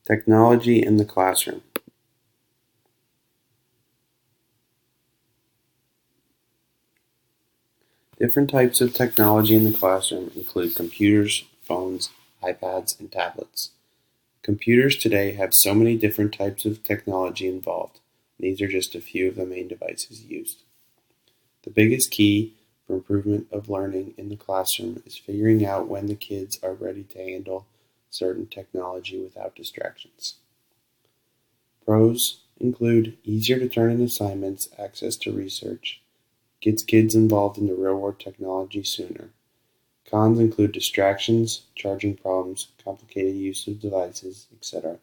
Technology in the classroom. Different types of technology in the classroom include computers, phones, iPads, and tablets. Computers today have so many different types of technology involved. These are just a few of the main devices used. The biggest key for improvement of learning in the classroom is figuring out when the kids are ready to handle certain technology without distractions. Pros include easier to turn in assignments, access to research, gets kids involved in the real-world technology sooner. Cons include distractions, charging problems, complicated use of devices, etc.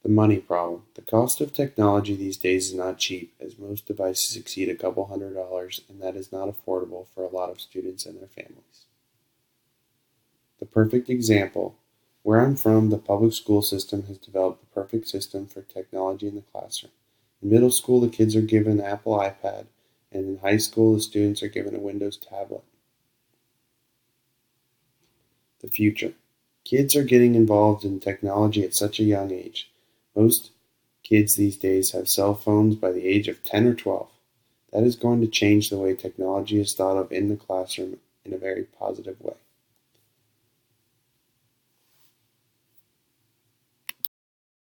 The money problem. The cost of technology these days is not cheap, as most devices exceed a couple $100, and that is not affordable for a lot of students and their families. The perfect example. Where I'm from, the public school system has developed the perfect system for technology in the classroom. In middle school, the kids are given an Apple iPad, and in high school, the students are given a Windows tablet. The future. Kids are getting involved in technology at such a young age. Most kids these days have cell phones by the age of 10 or 12. That is going to change the way technology is thought of in the classroom in a very positive way.